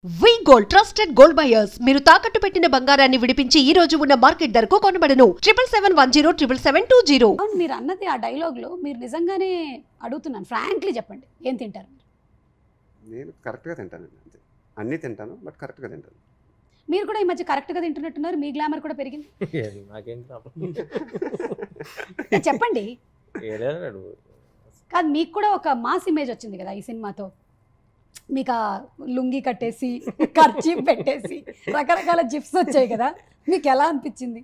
వి gold trusted gold buyers మీరు తాకట్టు పెట్టిన బంగారాన్ని విడిపించి ఈ రోజు ఉన్న మార్కెట్ ధరకు కొనబడను 7771077220. మీరు అన్నది ఆ డైలాగ్ లో మీరు నిజంగానే అడుగుతున్నాను, ఫ్రాంక్లీ చెప్పండి, ఏం తింటారు? నేను కరెక్ట్గా తింటానండి, అంతే. అన్నీ తింటాను, బట్ కరెక్ట్గా తింటాను. మీరు కూడా ఈ మధ్య కరెక్ట్గా తింటున్నట్టున్నారు, మీ గ్లామర్ కూడా పెరిగింది. నాకేం చెప్పండి. ఏదైనా కాదు, మీకు కూడా ఒక మాస్ ఇమేజ్ వచ్చింది కదా ఈ సినిమాతో. మీకు ఆ లుంగి కట్టేసి ఖర్చు పెట్టేసి రకరకాల జిప్స్ వచ్చాయి కదా, మీకు ఎలా అనిపించింది?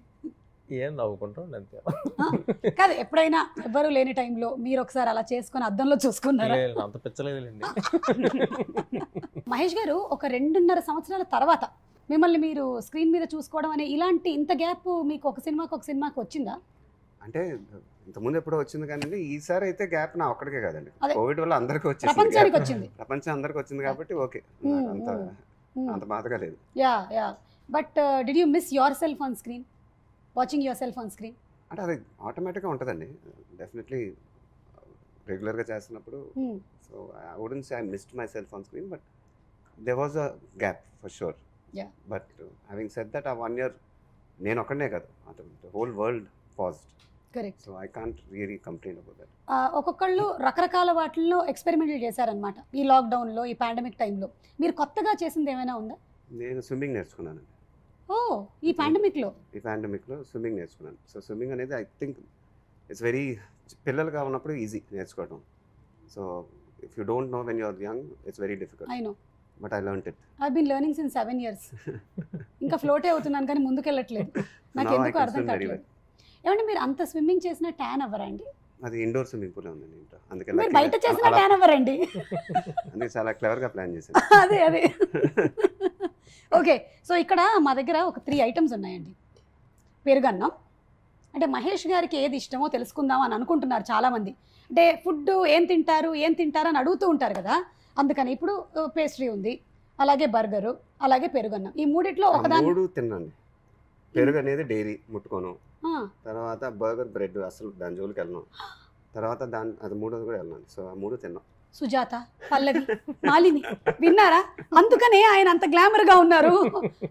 ఏం నవ్వుకుంటాం అంతే. కాదు, ఎప్పుడైనా ఎవ్వరూ లేని టైంలో మీరు ఒకసారి అలా చేసుకొని అద్దంలో చూసుకున్నారా? అంత పిచ్చలేదులేండి. మహేష్ గారు ఒక 2.5 సంవత్సరాల తర్వాత మిమ్మల్ని మీరు స్క్రీన్ మీద చూసుకోవడం అనే ఇలాంటి ఇంత గ్యాప్ మీకు ఒక సినిమాకి వచ్చిందా? అంటే ఇంతకుముందు ఎప్పుడో వచ్చింది కానీ ఈసారి అయితే గ్యాప్ నా ఒక్కడికే కాదండి, అదే. కోవిడ్ వల్ల అందరికీ ప్రపంచానికి వచ్చింది. ప్రపంచం అందరికి వచ్చింది కాబట్టి ఓకే, అంత బాధగా లేదు. Yeah but did you miss yourself on screen, watching yourself on screen? అంటే అది ఆటోమేటిక్గా ఉంటుందండి, డెఫినెట్లీ రెగ్యులర్గా చేస్తున్నప్పుడు. So I wouldn't say I missed myself on screen, but there was a gap for sure. But having said that ఆ 1 year నేను ఒక్కడనే కాదు, the whole world paused. Correct. So I can't really complain about that. ఒక్కొక్కళ్ళు రకరకాల వాటిల్లో ఎక్స్పెరిమెంట్లు చేశారనమాట ఈ లాక్డౌన్లో, ఈ పాండమిక్ టైంలో. మీరు కొత్తగా చేసింది ఏమైనా ఉందా? నేను స్విమ్మింగ్ నేర్చుకున్నానండి. ఓ, ఈ పాండమిక్లో స్విమ్మింగ్ నేర్చుకున్నాను. సో స్విమ్మింగ్ అనేది ఐ థింక్ ఇట్స్ వెరీ, పిల్లలుగా ఉన్నప్పుడు ఈజీ నేర్చుకోవడం. So if you don't know when you're young it's very difficult. I know, but I learned it. I been learning since 7 years. ఇంకా ఫ్లోటే అవుతున్నాను కానీ ముందుకెళ్ళట్లేదు, నాకు ఎందుకు అర్థం కావట్లేదు. ఏమంటే మీరు అంత స్విమ్మింగ్ చేసిన ట్యాన్ అవ్వరా అండి? అది ఇండోర్ స్విమ్మింగ్ పూల్ ఉందండి ఇంట్లో, అందుకే మీరు బయట చేసిన ట్యాన్ అవ్వరండి? అందుకే చాలా క్లవర్గా ప్లాన్ చేశాను. అదే ఓకే. సో ఇక్కడ మా దగ్గర ఒక 3 items ఉన్నాయండి. పెరుగన్నం అంటే మహేష్ గారికి ఏది ఇష్టమో తెలుసుకుందాం అని అనుకుంటున్నారు చాలామంది. అంటే ఫుడ్ ఏం తింటారు అని అడుగుతూ ఉంటారు కదా, అందుకని ఇప్పుడు పేస్ట్రీ ఉంది, అలాగే బర్గరు, అలాగే పెరుగన్నం. ఈ మూడిట్లో ఒకదాన్ని 3 తిన్నాండి. పెరుగు అనేది డైలీ ముట్టుకోను, తర్వాత బర్గర్ బ్రెడ్ అసలు దాని జోలికి వెళ్ళను, తర్వాత అది 3వది కూడా వెళ్ళను. సో ఆ 3 తిన్నాం. సుజాత, పల్లవి, మాలిని విన్నారా? అందుకనే ఆయన అంత గ్లామర్గా ఉన్నారు,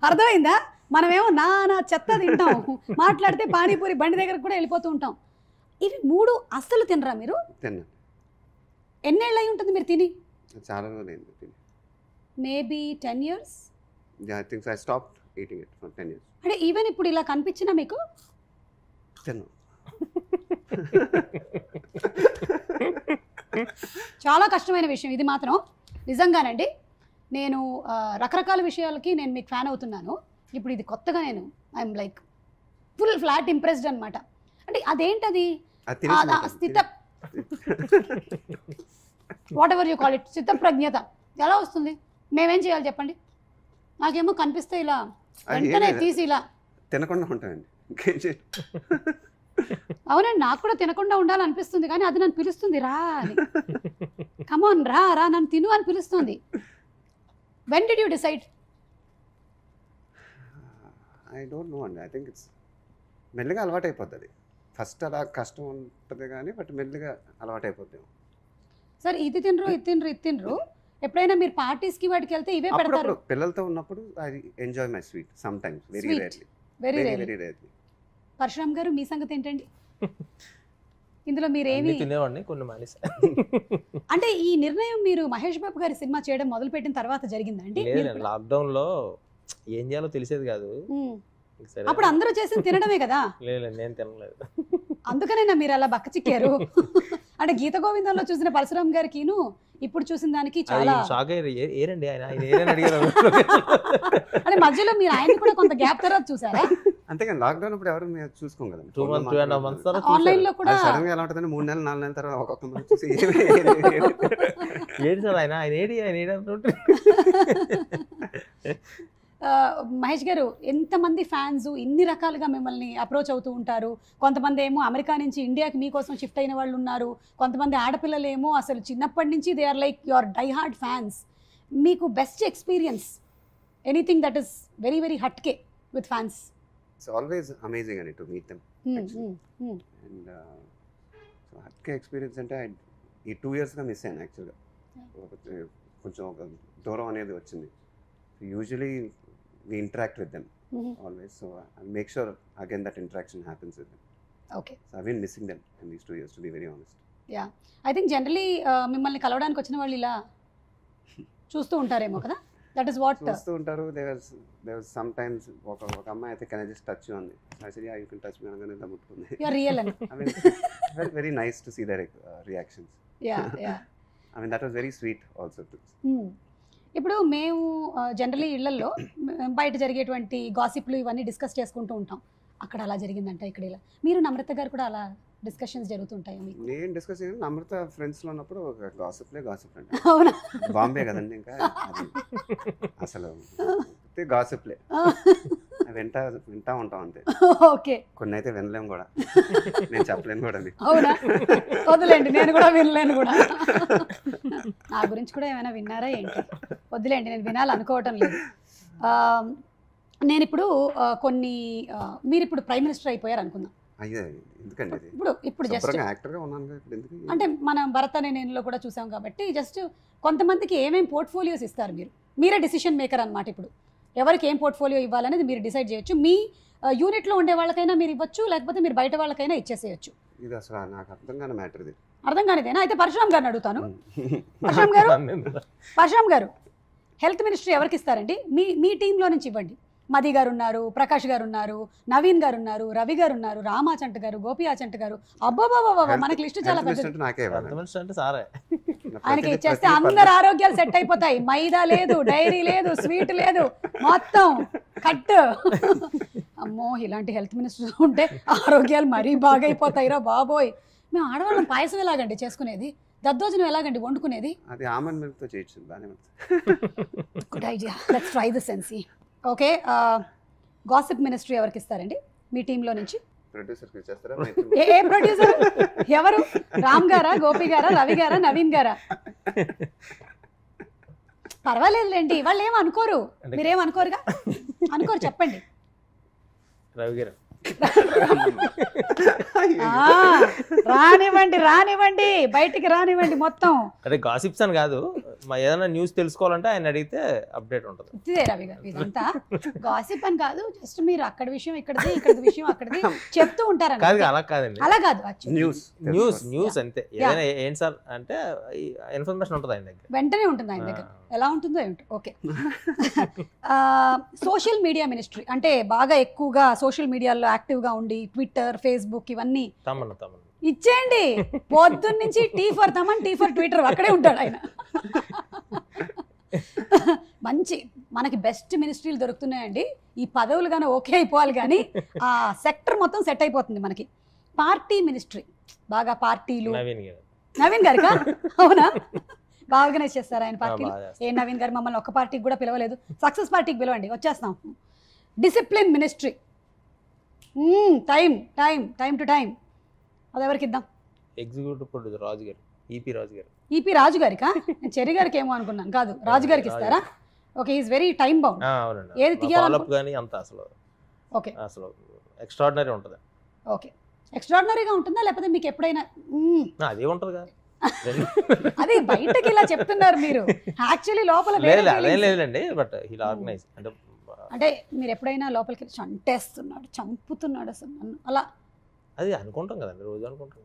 అర్థమైందా? మనమేమో నా చెత్త తింటాం, మాట్లాడితే పానీపూరి బండి దగ్గరకు కూడా వెళ్ళిపోతూ ఉంటాం. ఇవి 3 అస్సలు తినరా మీరు? తిన్నాను. ఎన్నేళ్ళు అయి ఉంటుంది మీరు తిని? చాలా రోజులైంది తిని. Maybe 10 years. I think I stopped eating it for 10 years. అంటే ఈవెన్ ఇప్పుడు ఇలా కనిపించినా మీకు తిన్నాను. చాలా కష్టమైన విషయం ఇది మాత్రం, నిజంగానండి. నేను రకరకాల విషయాలకి నేను మీకు ఫ్యాన్ అవుతున్నాను. ఇప్పుడు ఇది కొత్తగా I'm like full flat impressed అనమాట. అంటే అదేంటది స్థిత, whatever you call it, స్థితప్రజ్ఞత ఎలా వస్తుంది? మేమేం చేయాలి చెప్పండి? నాకేమో కనిపిస్తే ఇలా వెంటనే తీసి ఇలా తినకుండా ఉంటానండి. అవునండి, నాకు కూడా తినకుండా ఉండాలనిపిస్తుంది, కానీ అది నన్ను పిలుస్తుంది, రా అని, కమాన్ రా నన్ను తిను అని పిలుస్తుంది. When did you decide? I don't know అండి, ఐ థింక్ ఇట్స్ మెల్లిగా అలవాటు అయిపోతుంది. ఫస్ట్ అలా కష్టం ఉంటుంది కానీ బట్ మెల్లిగా అలవాటు అయిపోతాం. సార్ ఇది తినరు ఎప్పుడైనా మీరు పార్టీస్కి వాటికి వెళ్తే ఇవే పెడతారు? పిల్లలతో ఉన్నప్పుడు I enjoy my sweet sometimes, very rarely. Parasuram గారు, మీ సంగతి ఏంటండి? ఇందులో మీరేమి తినేవాడిని, కొన్ని మానేసా. అంటే ఈ నిర్ణయం మీరు మహేష్ బాబు గారి సినిమా చేయడం మొదలుపెట్టిన తర్వాత జరిగిందండి? లాక్డౌన్ లో ఏం చేయాలో తెలిసేది కాదు. అప్పుడు అందరూ చేసింది తినడమే కదా. లేదు, నేను తినలేదు. అందుకనేనా మీరు అలా బక్క చిక్కారు? అంటే గీత గోవిందంలో చూసిన పరశురామ్ గారికిను ఇప్పుడు చూసిన దానికి చాలా షాక్ అయ్యారండి. ఆయన అంటే మధ్యలో మీరు ఆయన కూడా కొంత గ్యాప్ తర్వాత చూసారా? అంతేగాని లాక్డౌన్ ఇప్పుడు ఎవరు చూసుకోం కదా, 2.5 months ఆన్లైన్ లో కూడా సడన్ గా ఎలా ఉంటుందండి, 3 నెలలు 4 నెలల తర్వాత ఒక్కొక్క మంది చూసి ఏడు సార్ ఆయన ఏడి అంటుంటే. మహేష్ గారు, ఎంతమంది ఫ్యాన్స్ ఇన్ని రకాలుగా మిమ్మల్ని అప్రోచ్ అవుతూ ఉంటారు. కొంతమంది ఏమో అమెరికా నుంచి ఇండియాకి మీకోసం షిఫ్ట్ అయిన వాళ్ళు ఉన్నారు, కొంతమంది ఆడపిల్లలు ఏమో అసలు చిన్నప్పటి నుంచి they are like your die hard fans. మీకు best experience, anything that is very very హట్కే with fans? It's always amazing అని to meet them. And so హట్కే ఎక్స్పీరియన్స్ అంటే ఈ 2 yearsగా మిస్ అయ్యాను యాక్చువల్గా. కొంచెం ఒక దూరం అనేది వచ్చింది. usually we interact with them always, so I'll make sure again that interaction happens with them. Okay. So I've been missing them in these 2 years, to be very honest. Yeah, I think generally మిమ్మల్ని కలవడానికి వచ్చిన వాళ్ళు ఇలా చూస్తూ ఉంటారేమో కదా, that is what. చూస్తూ ఉంటారు. there was sometimes ఒక అమ్మాయి అయితే can I just touch you on the, I said yeah you can touch me అనగానే ఇలా ముట్టుకుంది. యు ఆర్ రియల్ అని. I mean it felt very nice to see their reactions. Yeah yeah. I mean that was very sweet also to. ఇప్పుడు మేము generally ఇళ్లలో బయట జరిగేటువంటి గాసిప్లు ఇవన్నీ discuss చేసుకుంటూ ఉంటాం. అక్కడ అలా జరిగిందంట, ఇక్కడ ఇలా. మీరు నమ్రత గారు కూడా అలా డిస్కషన్స్ జరుగుతుంటాయి మీకు? నేను డిస్కస్ చేయను. నమ్రత ఫ్రెండ్స్లో ఉన్నప్పుడు ఒక గాసిప్ అంటే అవునా? బాంబే కదండి, ఇంకా అది అసలు గాసిప్లే వింటా ఉంటాం అంతే. ఓకే. కొన్ని అయితే వినలేము కూడా, నేను చెప్పలేను కూడా. అవునా? వద్దులేండి, నేను కూడా వినలేను కూడా. నా గురించి కూడా ఏమైనా విన్నారా ఏంటి? వద్దులేండి, నేను వినాలనుకోవటం లేదు. నేను ఇప్పుడు కొన్ని మీరు ఇప్పుడు ప్రైమ్ మినిస్టర్ అయిపోయారు అనుకుందాం. అయ్యే ఎందుకండి, ఇప్పుడు జస్ట్ యాక్టర్గా ఉన్నాను అంటే మనం భరత్ అనే నేనులో కూడా చూసాం కాబట్టి జస్ట్ కొంతమందికి ఏమేమి పోర్ట్ఫోలియోస్ ఇస్తారు మీరే డిసిషన్ మేకర్ అనమాట. ఇప్పుడు ఎవరికి ఏం పోర్ట్ఫోలియో ఇవ్వాలనేది మీరు డిసైడ్ చేయొచ్చు. మీ యూనిట్లో ఉండే వాళ్ళకైనా మీరు ఇవ్వచ్చు, లేకపోతే మీరు బయట వాళ్ళకైనా ఇచ్చేసేయచ్చు. ఇది అసలు నాకు అర్థం కాని మ్యాటర్. ఇది అర్థం కానిదేనా? అయితే పరశురామ్ గారిని అడుగుతాను. పరశురామ్ గారు హెల్త్ మినిస్ట్రీ ఎవరికి ఇస్తారండి? మీ టీంలో నుంచి ఇవ్వండి. మది గారు ఉన్నారు, ప్రకాష్ గారు ఉన్నారు, నవీన్ గారు ఉన్నారు, రవి గారు ఉన్నారు, రామాచంట గారు, గోపి ఆచంట గారు. అబ్బాబాబా, మనకి లిస్ట్ చాలా పెద్దది. ఆయనకి ఇచ్చేస్తే అందరు ఆరోగ్యాలు సెట్ అయిపోతాయి. మైదా లేదు, డైరీ లేదు, స్వీట్ లేదు, మొత్తం కట్. అమ్మో, ఇలాంటి హెల్త్ మినిస్టర్ ఉంటే ఆరోగ్యాలు మరీ బాగా అయిపోతాయిరా బాబోయ్. మేము ఆడవాళ్ళం పాయసం ఎలాగండి చేసుకునేది? దద్దోజనం ఎలాగండి వండుకునేది? అది ఆమన్ మిల్క్తో చేయొచ్చు. Good idea, let's try this and see. Okay, gossip ministry ఎవరికి ఇస్తారండి మీ టీంలో నుంచి? ప్రొడ్యూసర్కి ఇచ్చేస్తారా? ఏ ప్రొడ్యూసర్? ఎవరు? రామ్ గారా, గోపి గారా, రవి గారా, నవీన్ గారా? పర్వాలేదులేండి, వాళ్ళు ఏం అనుకోరు. మీరేం అనుకోరుగా? అనుకోరు, చెప్పండి. రవి గారు. రానివ్వండి, బయటికి రానివ్వండి మొత్తం. అంటే గాసిప్స్ అని కాదు, మా ఏదైనా న్యూస్ తెలుసుకోవాలంటే ఆయన అడిగితే అప్డేట్ ఉంటుంది. ఇదే రవి గారు, ఇదంతా గాసిప్ అని కాదు, జస్ట్ మీరు అక్కడ విషయం ఇక్కడిది, ఇక్కడ విషయం అక్కడిది చెప్తూ ఉంటారు. కాదు, అలా కాదండి, అలా కాదు, న్యూస్ అంతే. ఏదైనా ఏంటి సార్ అంటే ఇన్ఫర్మేషన్ ఉంటుంది ఆయన దగ్గర, వెంటనే ఉంటుంది ఆయన దగ్గర. ఎలా ఉంటుందో ఏమిటి. ఓకే, సోషల్ మీడియా మినిస్ట్రీ అంటే బాగా ఎక్కువగా సోషల్ మీడియాలో యాక్టివ్గా ఉండి ట్విట్టర్, ఫేస్బుక్ ఇవన్నీ ఇచ్చేయండి. పొద్దున్న నుంచి tea for Thaman, tea for Twitter, అక్కడే ఉంటాడు ఆయన. మంచి మనకి బెస్ట్ మినిస్ట్రీలు దొరుకుతున్నాయండి. ఈ పదవులు కానీ ఓకే అయిపోవాలి, కానీ ఆ సెక్టర్ మొత్తం సెట్ అయిపోతుంది మనకి. పార్టీ మినిస్ట్రీ, బాగా పార్టీలు. నవీన్ గారికా? అవునా? బాగా ఆర్గనైజ్ చేస్తారు ఆయన పార్టీలు. ఏ నవీన్ గారు మమ్మల్ని ఒక్క పార్టీకి కూడా పిలవలేదు, సక్సెస్ పార్టీకి పిలవండి, వచ్చేస్తాం. Discipline ministry, time to time, అది ఎవరికి ఇద్దాం? ఎగ్జిక్యూటివ్ ప్రొడ్యూసర్ రాజు గారు, ఈపీ రాజు గారికా? నేను చెర్రి గారికి ఏమో అనుకున్నాను. కాదు, రాజు గారికి ఇస్తారా? Okay, is very time bound. ఏది తీయాలి అసలు? ఓకే, అసలు ఎక్స్ట్రాడినరీ ఉంటుంది. ఓకే, ఎక్స్ట్రాడినరీగా ఉంటుందా లేకపోతే మీకు ఎప్పుడైనా అదే ఉంటుంది కదా? అదే బయటకి ఇలా చెప్తున్నారు మీరు, యాక్చువల్లీ లోపల లేదండి. బట్ ఇలా ఆర్గనైజ్ అంటే మీరు ఎప్పుడైనా లోపలికి చంటేస్తున్నాడు, చంపుతున్నాడు అసలు అలా అది అనుకుంటాం కదండి, రోజు అనుకుంటాం.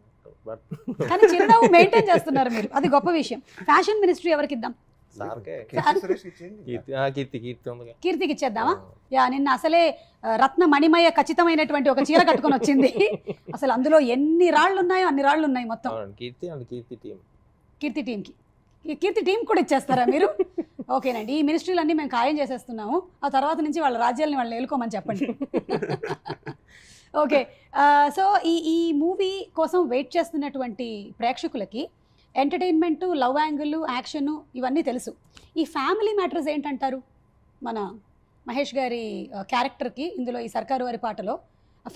బట్ కానీ చిరునవ్వు మెయింటైన్ చేస్తున్నారు మీరు, అది గొప్ప విషయం. ఫ్యాషన్ మినిస్ట్రీ ఎవరికి ఇద్దాం? కీర్తికి ఇచ్చేద్దామా? యా, నిన్న అసలే రత్న మణిమయ ఖచ్చితమైనటువంటి ఒక చీర కట్టుకొని వచ్చింది. అసలు అందులో ఎన్ని రాళ్ళు ఉన్నాయో అన్ని రాళ్ళు ఉన్నాయి మొత్తం. కీర్తి టీంకి, కీర్తి టీం కూడా ఇచ్చేస్తారా మీరు? ఓకేనండి, ఈ మినిస్ట్రీలన్నీ మేము ఖాయం చేసేస్తున్నాము. ఆ తర్వాత నుంచి వాళ్ళ రాజ్యాలని వాళ్ళు ఏలుకోమని చెప్పండి. ఓకే, సో ఈ మూవీ కోసం వెయిట్ చేస్తున్నటువంటి ప్రేక్షకులకి ఎంటర్టైన్మెంట్, లవ్ యాంగిల్, యాక్షన్ ఇవన్నీ తెలుసు. ఈ ఫ్యామిలీ మ్యాటర్స్ ఏంటంటారు? మన మహేష్ గారి క్యారెక్టర్కి ఇందులో ఈ సర్కారు వారి పాటలో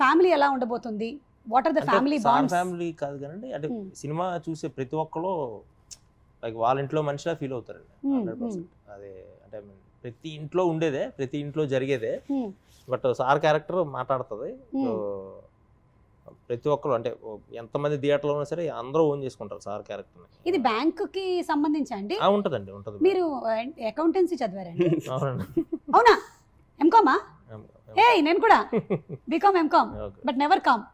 ఫ్యామిలీ ఎలా ఉండబోతుంది? What are the family bonds? Family కాదు కానీ అంటే సినిమా చూసే ప్రతి ఒక్కరు లైక్ వాళ్ళ ఇంట్లో మనిషిలా ఫీల్ అవుతారండి. 100%. అదే అంటే ప్రతి ఇంట్లో ఉండేదే, ప్రతి ఇంట్లో జరిగేదే. బట్ సార్ క్యారెక్టర్ మాట్లాడుతుంది. సో ప్రతి ఒక్కరు అంటే ఎంతమంది థియేటర్లో ఉన్నా సరే అందరూ ఓన్ చేసుకుంటారు సార్ క్యారెక్టర్. ఇది బ్యాంకుకి సంబంధించి అండి? ఉంటుందండి, ఉంటుంది. మీరు అకౌంటెన్సీ చదివారండి? అవునండి. అవునా? ఎంకామా? ఏ నేను కూడా BCom MCom, but never calm.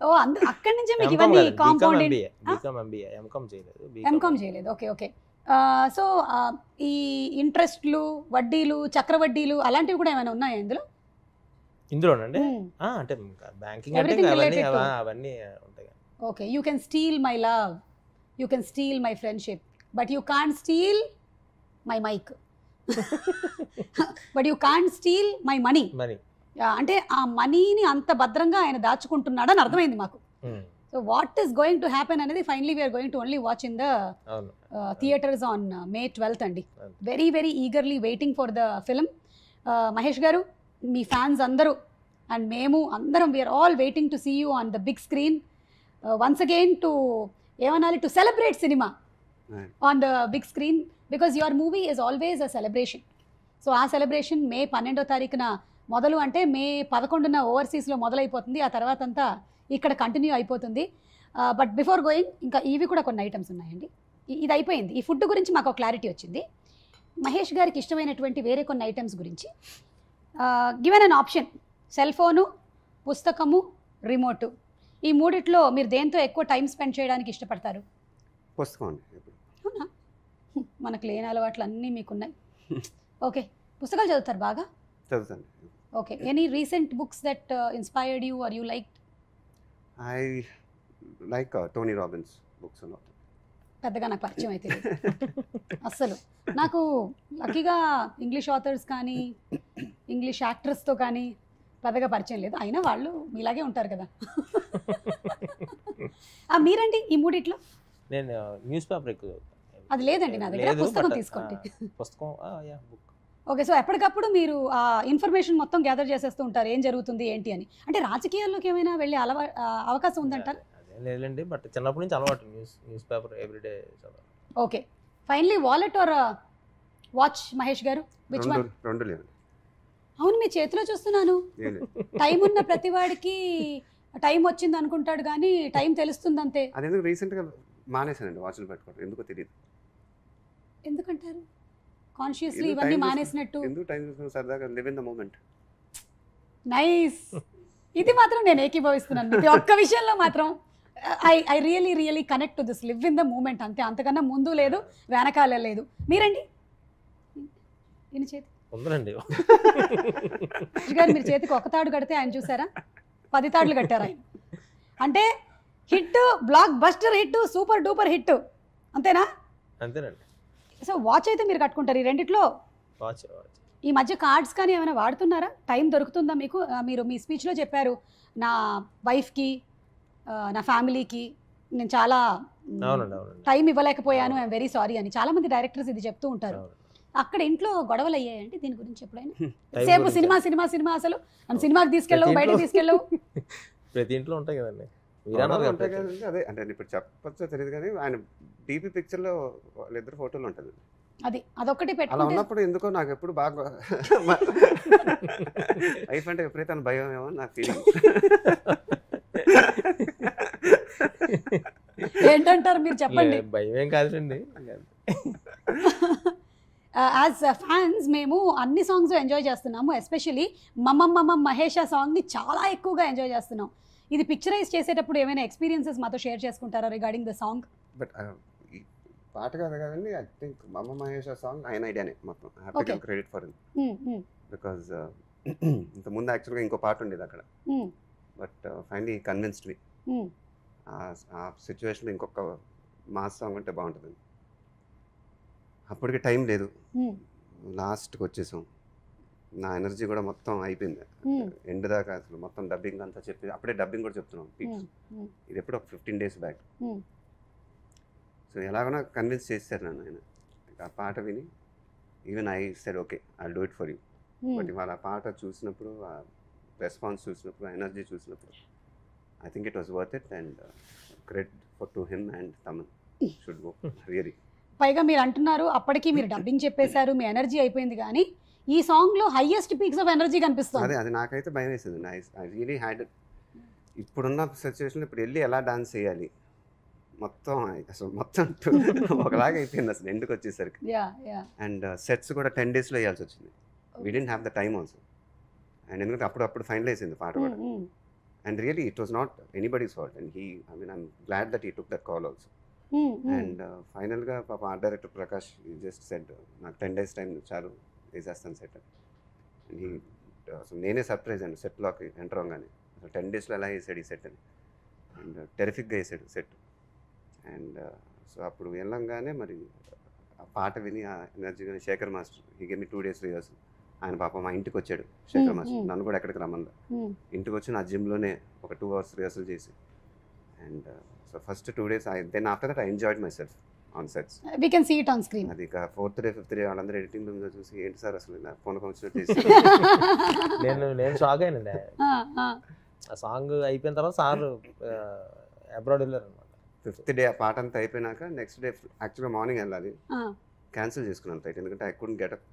ఓ అక్కడి నుంచే మీకు ఇవన్నీ కాంపౌండ్. ఎంకామ్ చేయలేదు. Okay okay. సో ఈ ఇంట్రెస్ట్లు, వడ్డీలు, చక్రవడ్డీలు అలాంటివి కూడా ఏమైనా ఉన్నాయా ఇందులోనండి? అంటే బ్యాంకింగ్ అంటే అవన్నీ ఉంటాయి. Okay. You can steal my love, you can steal my friendship, but you can't steal my mic, but you can't steal my money. అంటే ఆ మనీని అంత భద్రంగా ఆయన దాచుకుంటున్నాడని అర్థమైంది మాకు. So what is going to happen అనేది finally we are going to only watch in the theatres on May 12th అండి. Very very eagerly waiting for the film. Mahesh garu, మీ ఫ్యాన్స్ అందరూ అండ్ మేము అందరం we are all waiting to see you on the big screen once again, to ఏమనాలి, to celebrate cinema on the big screen, because your movie is always a celebration. So ఆ celebration May 12వ మొదలు, అంటే May 11న ఓవర్సీస్లో మొదలైపోతుంది. ఆ తర్వాత అంతా ఇక్కడ continue అయిపోతుంది. బట్ బిఫోర్ గోయింగ్ ఇంకా ఇవి కూడా కొన్ని ఐటమ్స్ ఉన్నాయండి. ఇది అయిపోయింది. ఈ ఫుడ్ గురించి మాకు ఒక క్లారిటీ వచ్చింది. మహేష్ గారికి ఇష్టమైనటువంటి వేరే కొన్ని ఐటమ్స్ గురించి given an option: cell phone, పుస్తకము, రిమోటు. ఈ మూడిట్లో మీరు దేంతో ఎక్కువ టైం స్పెండ్ చేయడానికి ఇష్టపడతారు? పుస్తకం అండి. అవునా? మనకు లేని అలవాట్లు అన్నీ మీకున్నాయి. ఓకే. పుస్తకాలు చదువుతారు బాగా? చదువుతాను. Okay. Any recent books that inspired you are you like? I like Tony Robbins books. పెద్దగా నాకు పరిచయం అయితే అస్సలు. నాకు లక్కీగా ఇంగ్లీష్ ఆథర్స్ కానీ ఇంగ్లీష్ యాక్టర్స్తో కానీ పెద్దగా పరిచయం లేదు. అయినా వాళ్ళు మీలాగే ఉంటారు కదా. మీరండి ఈ మూడిట్లో? నేను న్యూస్ పేపర్ ఎక్కువ. అది లేదండి నా దగ్గర. పుస్తకం తీసుకోండి. పుస్తకం. ఓకే. సో ఎప్పటికప్పుడు మీరు ఆ ఇన్ఫర్మేషన్ మొత్తం గ్యాదర్ చేసేస్తూ ఉంటారు, ఏం జరుగుతుంది ఏంటి అని. అంటే రాజకీయాల్లోకి ఏమైనా వెళ్ళే అవకాశం ఉందంటారు? లేదండి, బట్ చిన్నప్పటి నుంచి అలవాటు న్యూస్ పేపర్ ఎవ్రీడే చదవాలి. Okay. Finally wallet are watch Mahesh garu? Which one? రెండు లేదు. అవును, మీ చేతిలో చూస్తున్నాను. టైం ఉన్న ప్రతి వాడికి టైం వచ్చింది అనుకుంటాడు కానీ టైం తెలుస్తుంది అంతే. అది ఎందుకు రీసెంట్గా మానేసానండి వాచ్లు పెట్టుకోవడం, ఎందుకో తెలియదు. ఎందుకంటారు? కాన్షియస్లీ ఇవన్నీ మానేసినట్టు? ఎందుకు టైం చూసుకుని సరదాగా live in the moment. Nice. ఇది మాత్రం నేను ఏకీభవిస్తున్నాను. ప్రతి ఒక్క విషయంలో మాత్రం I really connect to this live in the moment. అంతే, అంతకన్నా ముందు లేదు వెనకాల లేదు. మీరండి? ఈయన చేతి ఉందండి గారు, మీరు చేతికి ఒక తాడు కడితే ఆయన చూసారా 10 తాడులు కట్టారు ఆయన. అంటే hit, block buster hit, super duper hit, అంతేనా? అంతేనండి. సో వాచ్ అయితే మీరు కట్టుకుంటారు ఈ రెండిట్లో? వాచ్. ఈ మధ్య కార్డ్స్ కానీ ఏమైనా వాడుతున్నారా? టైం దొరుకుతుందా మీకు? మీరు మీ స్పీచ్లో చెప్పారు, నా వైఫ్కి నా ఫ్యామిలీకి నేను చాలా టైం ఇవ్వలేకపోయాను, ఐఎమ్ వెరీ సారీ అని చాలామంది డైరెక్టర్స్ ఇది చెప్తూ ఉంటారు. అక్కడ ఇంట్లో గొడవలు అయ్యాయండి దీని గురించి ఎప్పుడైనా? సేపు సినిమా సినిమా సినిమా అసలు నన్ను సినిమాకి తీసుకెళ్ళవు, బయటకు తీసుకెళ్ళవు. ప్రతి ఇంట్లో ఉంటాయి కదండి. అదే అంటే ఇప్పుడు చెప్పచ్చో తెలియదు కానీ ఆయన డీపీ పిక్చర్లో వాళ్ళిద్దరు ఫోటోలు ఉంటుంది. అదొక్కటి అలా ఉన్నప్పుడు ఎందుకో నాకు ఎప్పుడు బాగా వైఫ్ అంటే ఎప్పుడైతే భయం ఏమో నాకు ఫీలింగ్. ఏంటంటారు మీరు చెప్పండి? భయం ఏం కాదండి. యాజ్ ఫ్యాన్స్ మేము అన్ని సాంగ్స్ ఎంజాయ్ చేస్తున్నాము. ఎస్పెషలీ మమ్మ మహేష్ సాంగ్ని చాలా ఎక్కువగా ఎంజాయ్ చేస్తున్నాం. ఇది పిక్చరైజ్ చేసేటప్పుడు ఏమైనా ఎక్స్పీరియన్సెస్ మాతో షేర్ చేసుకుంటారా రిగార్డింగ్ ద సాంగ్? బట్ పాట కాదు కదండి, ఐ థింక్ మమ్మ మహేష్ సాంగ్ ఆయన ఐడియానే మొత్తం. Happy credit for him because ఇంతకుముందు యాక్చువల్గా ఇంకో పాట ఉండేది అక్కడ. బట్ ఫైనలీ కన్విన్స్డ్ మీ ఆ సిచ్యువేషన్లో ఇంకొక మాస్ సాంగ్ ఉంటే బాగుంటుంది. అప్పటికి టైం లేదు, లాస్ట్కి వచ్చేసాం. నా ఎనర్జీ కూడా మొత్తం అయిపోయింది ఎండ్ దాకా. అసలు మొత్తం డబ్బింగ్ అంతా చెప్పి అప్పుడే డబ్బింగ్ కూడా చెప్తున్నాం. ఇది ఎప్పుడు ఒక 15 days బ్యాక్. సో ఎలాగైనా కన్విన్స్ చేశారు నన్ను ఆయన. ఆ పాట విని even I said okay I do it for you. But ఇవాళ ఆ పాట చూసినప్పుడు, ఆ రెస్పాన్స్ చూసినప్పుడు, ఎనర్జీ చూసినప్పుడు I think it was worth it. And credit for to him and Thaman should go really. పైగా మీరు అంటున్నారు అప్పటికి మీరు డబ్బింగ్ చెప్పేశారు, మీ ఎనర్జీ అయిపోయింది, కానీ ఈ సాంగ్ లో హైయెస్ట్ పీక్స్ ఆఫ్ ఎనర్జీ కనిపిస్తుంది. అది నాకైతే భయం వేసింది. ఐ రియలీ హ్యాడ్ ఇప్పుడున్న సిచ్యువేషన్లో ఇప్పుడు వెళ్ళి ఎలా డాన్స్ చేయాలి మొత్తం అసలు మొత్తం ఒకలాగా అయిపోయింది అసలు ఎండుకు వచ్చేసరికి. అండ్ సెట్స్ కూడా 10 daysలో వేయాల్సి వచ్చింది. We didn't have the time also. And ఎందుకంటే అప్పుడు ఫైనల్ అయింది పాట కూడా. And really it was not anybody's fault. And I'm glad that he took that call also. And ఫైనల్గా పాప art director Prakash just said నాకు 10 days టైం చాలు వేసేస్తాను సెట్. అండ్ అసలు నేనే సర్ప్రైజ్ అండి సెట్లోకి ఎంటర్ అవ్వగానే. అసలు 10 daysలో ఎలా వేసాడు ఈ సెట్ అని. అండ్ టెరిఫిక్గా వేసాడు సెట్. అండ్ సో అప్పుడు వెళ్ళంగానే మరి ఆ పాట విని ఆ ఎనర్జీ కానీ శేఖర్ మాస్టర్ ఈ గేమ్ 2 days రిహర్సల్. ఆయన పాప మా ఇంటికి వచ్చాడు శేఖర్ మాస్టర్. నన్ను కూడా ఎక్కడికి రమ్మన్నా. ఇంటికి వచ్చి నా జిమ్లోనే ఒక 2 hours రిహర్సల్ చేసి. And so first 2 days then after that I enjoyed myself on sets. We can see it on screen. అది 4th day 5th day వాళ్ళందరూ ఎడిటింగ్ రూమ్లో చూసి ఏంటి సార్ అసలు పూనకం వచ్చినట్టు చేసి నేను షాక్ అయినండి. ఆ సాంగ్ అయిపోయిన తర్వాత సార్ అబ్రాడ్ వెళ్ళారు అనమాట. 5th day ఆ పాట అంతా అయిపోయినాక నెక్స్ట్ డే యాక్చువల్గా మార్నింగ్ వెళ్ళాలి. క్యాన్సిల్ చేసుకున్నాను ఫ్లైట్ ఎందుకంటే I couldn't get up.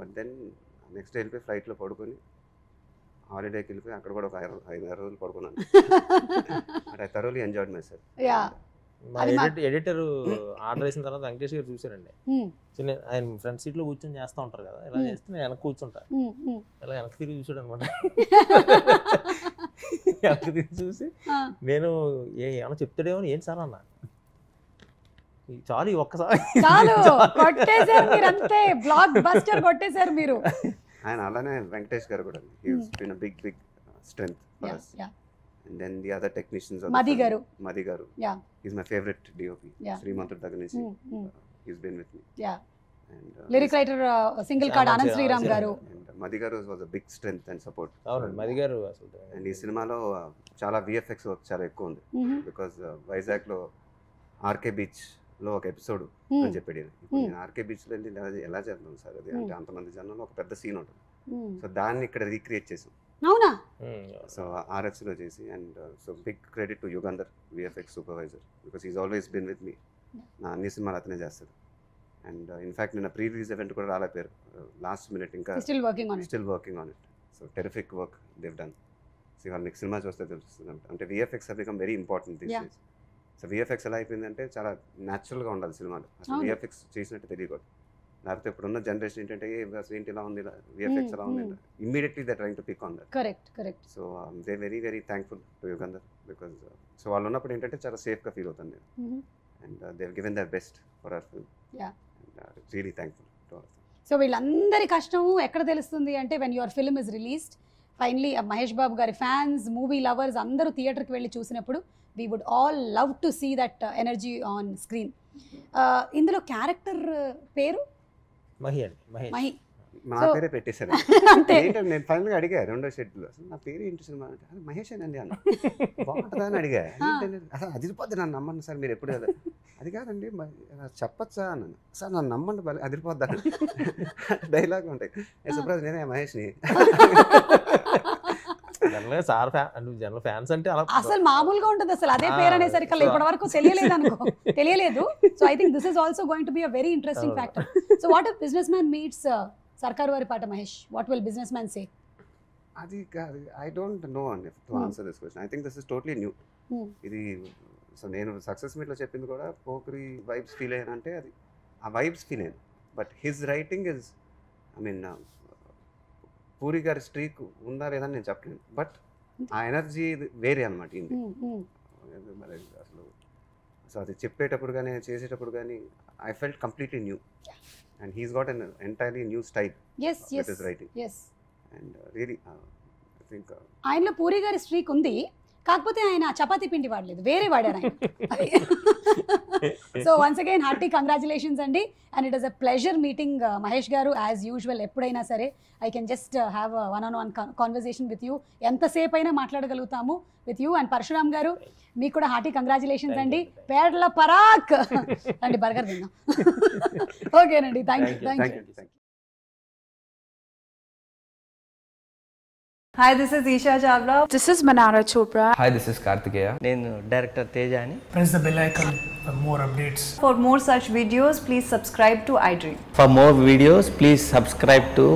But then next day వెళ్ళిపోయి ఫ్లైట్లో పడుకొని హాలిడేకి వెళ్ళిపోయి అక్కడ కూడా ఒక 5-6 రోజులు పడుకున్నాను. But I thoroughly enjoyed my self. మా ఎడిటర్ ఆర్డర్ వేసిన తర్వాత వెంకటేష్ గారు చూసారండి. ఆయన ఫ్రంట్ సీట్లో కూర్చొని చేస్తూ ఉంటారు కదా, ఇలా చేస్తే నేను వెనక్కి కూర్చుంటా. ఇలా వెనక్కి తిరిగి చూసాడు అనమాట. వెనక్కి తిరిగి చూసి నేను ఏమన్నా చెప్తాడేమో ఏంటి సార్ అన్న. చాలు ఒక్కసారి కొట్టేశారు మీరు, అంతే బ్లాక్ బస్టర్ కొట్టేశారు మీరు. ఆయన అలానే వెంకటేష్ గారు కూడా big strength for us. And then the other technicians of Madhi garu. He's my favorite DOP. Srimanthud దగ్గర నుంచి he's been with me. And lyric writer single card Anand Sriram garu. And Madhi garu was a big strength and support. అవునండి Madhi garu అసలు. And ఈ సినిమాలో చాలా VFX work చాలా ఎక్కువ ఉంది. బికాజ్ వైజాగ్ లో ఆర్కే బీచ్ లో ఒక ఎపిసోడ్ అని చెప్పాడు. ఇప్పుడు నేను ఆర్కే బీచ్ లో వెళ్ళి ఎలా చేద్దాం సార్ అది అంటే అంతమంది జనంలో ఒక పెద్ద సీన్ ఉంటుంది. సో దాన్ని ఇక్కడ రీక్రియేట్ చేసాం. అవునా? సో ఆర్ఎక్స్లో చేసి. And so big credit to Yugandhar VFX supervisor because is always been with me. నా అన్ని సినిమాలు అతనే చేస్తాడు. అండ్ ఇన్ఫ్యాక్ట్ నిన్న ప్రీ రిలీజ్ ఈవెంట్ కూడా రాలేపారు లాస్ట్ మినిట్. ఇంకా still working on it. So terrific work they've done. So వాళ్ళు మీకు సినిమా చూస్తే తెలుస్తుంది. అంటే VFX have become very important this days. So VFX ఎలా అయిపోయిందంటే చాలా న్యాచురల్గా ఉండాలి సినిమాలు. అసలు VFX చేసినట్టు తెలియకూడదు. లేకపోతే ఇప్పుడున్న జనరేషన్ ఏంటంటే ఏంటి ఇలా ఉంది VFX ఎలా ఉంది immediately they trying to pick on that. Correct. So they very thankful to Yugandhar because so వాళ్ళు ఉన్నప్పుడు ఏంటంటే చాలా సేఫ్గా ఫీల్ అవుతాను నేను. And they given their best for our film. And really thankful to all. So వీళ్ళందరి కష్టము ఎక్కడ తెలుస్తుంది అంటే when your film is released finally Mahesh Babu గారి ఫ్యాన్స్ మూవీ లవర్స్ అందరూ థియేటర్కి వెళ్ళి చూసినప్పుడు we would all love to see that energy on screen. ఇందులో క్యారెక్టర్ పేరు మహి. నా పేరే పెట్టేశారు. నేను ఫైనల్ గా అడిగా 2వ షెడ్యూల్ అసలు నా పేరు ఏంటి సినిమా అంటే అది మహేష్ అండి అన్న బాగుంటుందా అని అడిగా. అసలు అదిరిపోద్ది నన్ను నమ్మండి సార్ మీరు ఎప్పుడు కదా అది కాదండి చెప్పచ్చా అన్నాను. సార్ నన్ను నమ్మండి అదిరిపోద్దా డైలాగ్ ఉంటాయి. సుబ్రాజ్ నేనే మహేష్ని. జనరల్ ఫ్యాన్స్ అంటే అసలు మామూలుగా ఉంటుంది. అసలు అదే పేరు అనేసరికి ఇప్పటి వరకు తెలియలేదు. So I think this is also going to be a very interesting factor. So what if business man meets Sarkar Vaari Paata Mahesh, what will business man say? అది ఐ డోంట్ నో అండి to answer this question. I think this is totally new. ఇది so నేను success మీట్లో చెప్పింది కూడా Pokiri vibes feel అయ్యానంటే అది ఆ వైబ్స్ ఫీల్ అయ్యాను. But his writing is I mean puri గారి స్ట్రీక్ ఉందా లేదని నేను చెప్పలేను. బట్ ఆ ఎనర్జీ వేరే అనమాట. ఇది మరి అసలు సో అది చెప్పేటప్పుడు కానీ చేసేటప్పుడు కానీ I felt completely new. And he's got an entirely new style with his writing. And really I think ఆయనలో పూరి గారి స్ట్రీక్ ఉంది, కాకపోతే ఆయన చపాతీ పిండి వాడలేదు, వేరే వాడారు ఆయన. So once again hearty congratulations అండి. And it is a pleasure meeting Mahesh garu as usual. ఎప్పుడైనా సరే I can just have one conversation with you. ఎంతసేపు అయినా మాట్లాడగలుగుతాము with you. And Parasuram garu మీకు కూడా హార్టీ కంగ్రాచులేషన్స్ అండి. పేర్ల పరాక్ అండి బర్గర్ తిన్నాం. ఓకేనండి, thank you. Hi, this is Isha Chawla. This is Manara Chopra. Hi, this is Kartikeya. నేను డైరెక్టర్ తేజ అని. Press the bell icon for more updates. For more such videos, please subscribe to iDream. For more videos, please subscribe to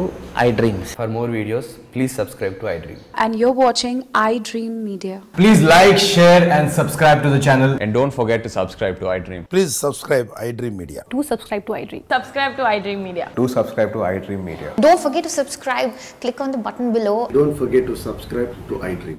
iDreams. For more videos, please subscribe to iDream. And you're watching iDream Media. Please like, share and subscribe to the channel. And don't forget to subscribe to iDream. Please subscribe iDream Media. Do subscribe to iDream. Subscribe to iDream Media. Do subscribe to iDream Media. Don't forget to subscribe. Click on the button below. Don't forget to subscribe to iDream.